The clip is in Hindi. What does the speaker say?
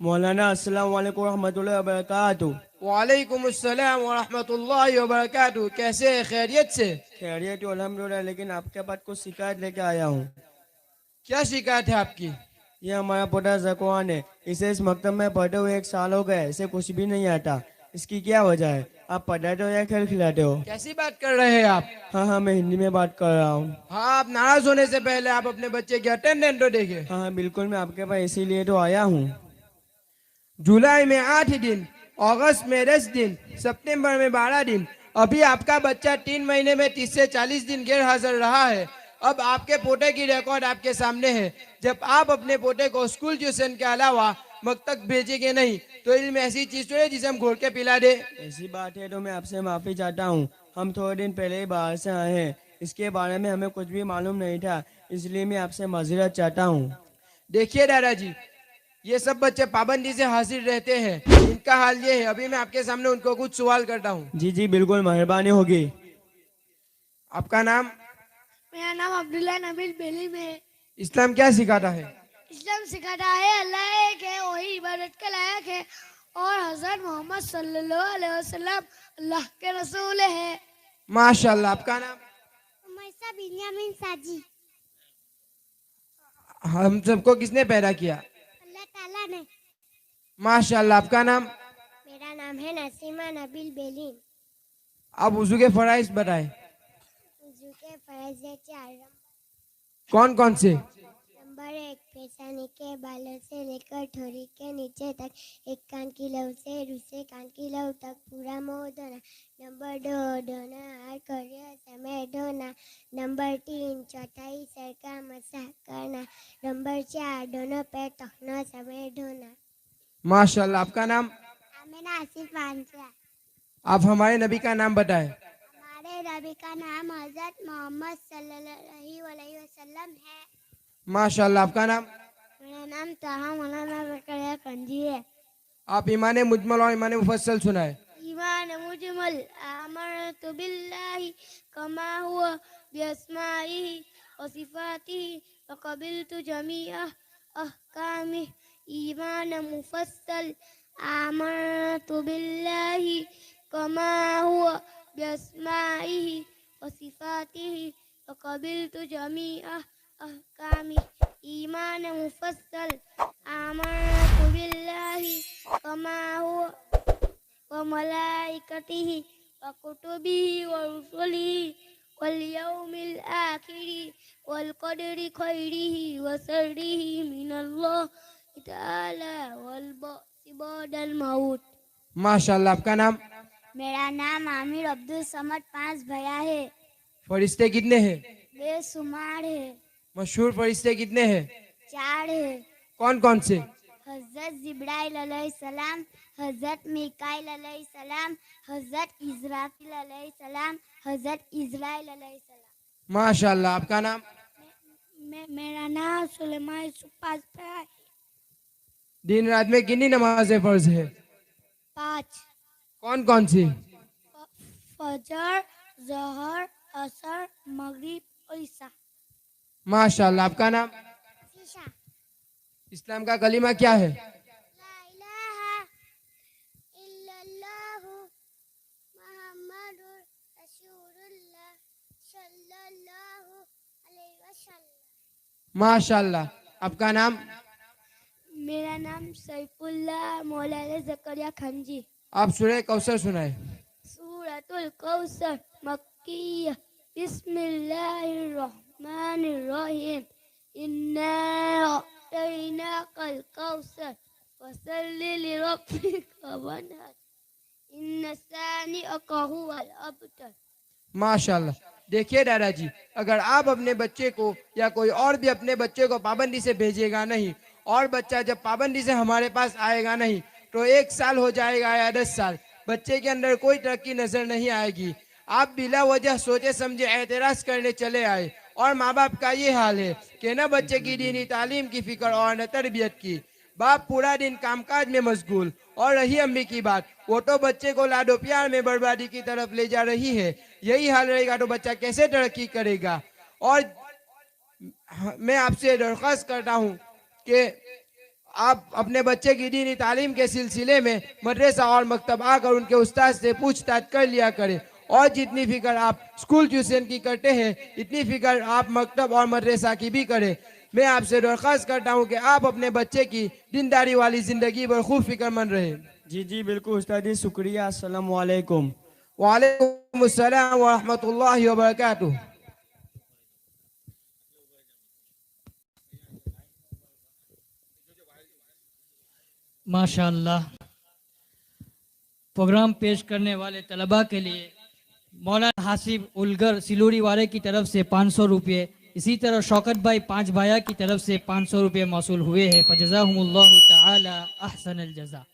मौलाना अस्सलाम वालेकुम रहमतुल्लाहि व बरकातुहू। वालेकुम अस्सलाम व रहमतुल्लाहि व बरकातुहू। कैसे हैं? खैरियत से? खैरियत तो अल्हम्दुलिल्लाह, लेकिन आपके पास कुछ शिकायत लेके आया हूँ। क्या शिकायत है आपकी? ये हमारा पोता ज़कवान है, इसे इस मकतब में पढ़ते हुए 1 साल हो गए, इसे कुछ भी नहीं आता। इसकी क्या वजह है? आप पढ़ाते हो या खेल खिलाते हो? कैसी बात कर रहे हैं आप? हाँ, मैं हिंदी में बात कर रहा हूँ। हाँ, आप नाराज होने से पहले आप अपने बच्चे की अटेंडेंस तो देखें। हाँ, बिल्कुल, मैं आपके पास इसीलिए तो आया हूँ। जुलाई में 8 दिन, अगस्त में 10 दिन, सितंबर में 12 दिन। अभी आपका बच्चा 3 महीने में 30 से 40 दिन गैर हाजिर रहा है। अब आपके पोते की रिकॉर्ड आपके सामने है। जब आप अपने पोते को स्कूल ट्यूशन के अलावा मकतब भेजेंगे नहीं तो इल्म ऐसी चीज तो है जिसे हम घोल के पिला दे। ऐसी बात है तो मैं आपसे माफ़ी चाहता हूँ। हम थोड़े दिन पहले ही बाहर से आए हैं, इसके बारे में हमें कुछ भी मालूम नहीं था, इसलिए मैं आपसे माज़रत चाहता हूँ। देखिए दादाजी, ये सब बच्चे पाबंदी से हाजिर रहते हैं। इनका हाल ये है। अभी मैं आपके सामने उनको कुछ सवाल करता हूँ। जी जी बिल्कुल, मेहरबानी होगी। आपका नाम? मेरा नाम अब्दुल्ला नबील बेलीम है। इस्लाम क्या सिखाता है? इस्लाम सिखाता है अल्लाह एक है, वही इबादत के लायक है, और हज़रत मोहम्मद सल्लल्लाहु अलैहि वसल्लम अल्लाह के रसूल है। माशाल्लाह। आपका नाम? उमैसा बिन्यामिन साजी। हम सबको किसने पैदा किया? अल्लाह ताला ने। माशाल्लाह। आपका नाम? मेरा नाम है नसीमा नबील बेलीम। आप वुजू के फराइज बताएं। वुजू के फर्ज है 4। कौन कौन से? नंबर 1, पेशानी के बालों से लेकर ठोड़ी के नीचे तक, एक कान की लव से दूसरे कान की लव तक पूरा मुंह धोना। नंबर 2, धोना हाथ करते समय धोना। नंबर 3, चौथाई सर का मसाज करना। नंबर 4, दोनों पैर धोना समय धोना। माशाल्लाह। आपका नाम? आमिना आसिफ आंसर। आप हमारे नबी का नाम बताएं। हमारे नबी का नाम हजरत मोहम्मद सल्लल्लाहु अलैहि वसल्लम है। माशाल्लाह। आपका नाम? मेरा नाम ताहा मौलाना ज़करिया कंजी है। आप ईमान मुजमल और ईमान मुफस्सल सुनाए। ईमान मुजमल, आमनतु बिल्लाहि कमा हुआ बिअस्माइहि व सिफातिहि व क़बिलतु जमीअ अहकामिहि। ईमान मुफस्सल, आमनतु बिल्लाहि कमा हुआ बिअस्माइहि व सिफातिहि व क़बिलतु जमीअ अहकामिहि। ईमान मुफस्सल, आमनतु बिल्लाहि कमा हुआ व मलाइकतिहि व कुतुबिहि व रुसुलिहि वल यौमिल आखिरि वल क़दरि खैरिहि व शर्रिहि मिनल्लाह तआला वल बअस बअदल मौत। माशाल्लाह। आपका नाम? मेरा नाम आमिर अब्दुल समद 5 भैया है। फरिश्ते कितने हैं? बेशुमार है। मशहूर फरिश्ते कितने हैं? 4 है। कौन कौन से? हज़रत जिब्राइल अलैहिस्सलाम, हज़रत मीकाईल अलैहिस्सलाम, हज़रत इज़राफील अलैहिस्सलाम, हज़रत इज़राइल अलैहिस्सलाम। माशाल्लाह। आपका नाम? मेरा नाम सुलेमान सुपास है। दिन रात में कितनी नमाजें फर्ज है? 5। कौन कौन सी? फजर, ज़ोहर, असर, मगरिब और इशा। माशाल्लाह। आपका नाम? शीशा। इस्लाम का कलीमा क्या है? ला इलाहा इल्लल्लाहु मुहम्मदुर रसूलुल्लाह सल्लल्लाहु अलैहि वसल्लम। माशाल्लाह। आपका नाम? मेरा नाम सैफुल्लाह मौलाना ज़करिया खंजी। आप सूरह कौसर सुनाए। सूरतुल कौसर मक्किय्या। बिस्मिल्लाहिर रहमानिर रहीम। इन्ना अतैनाकल कौसर फसल्लि लिरब्बिका वनहर। इन्ना शानिअका हुवल अबतर। माशाल्लाह। देखिए दादाजी, अगर आप अपने बच्चे को या कोई और भी अपने बच्चे को पाबंदी से भेजेगा नहीं और बच्चा जब पाबंदी से हमारे पास आएगा नहीं तो 1 साल हो जाएगा या 10 साल, बच्चे के अंदर कोई तरक्की नजर नहीं आएगी। आप बिला वजह सोचे समझे एतराज करने चले आए और माँ बाप का ये हाल है कि न बच्चे की दीनी तालीम की फिक्र और न तरबियत की। बाप पूरा दिन कामकाज में मशगूल। और रही अम्मी की बात, वो तो बच्चे को लाडो प्यार में बर्बादी की तरफ ले जा रही है। यही हाल रहेगा तो बच्चा कैसे तरक्की करेगा। और मैं आपसे दरख्वास्त करता हूँ कि आप अपने बच्चे की दीनी तालीम के सिलसिले में मदरसा और मकतब आकर उनके उस्ताद से पूछताछ कर लिया करें। और जितनी फिक्र आप स्कूल ट्यूशन की करते हैं, इतनी फिक्र आप मकतब और मदरसा की भी करें। मैं आपसे दरख्वास्त करता हूँ कि आप अपने बच्चे की दीनदारी वाली ज़िंदगी पर खूब फिक्रमंद रहें। जी जी बिल्कुल उस्ताद जी, शुक्रिया। अस्सलाम वालेकुम। वालेकुम अस्सलाम व रहमतुल्लाहि व बरकातुहू। माशाअल्लाह। प्रोग्राम पेश करने वाले तलबा के लिए मौलाना हासिब उलगर सिलोरी वाले की तरफ से 500 रुपये, इसी तरह शौकत भाई 5 भाया की तरफ से 500 रुपये मौसूल हुए हैं। फजज़ाहुमुल्लाहु ताला अहसनल जज़ा।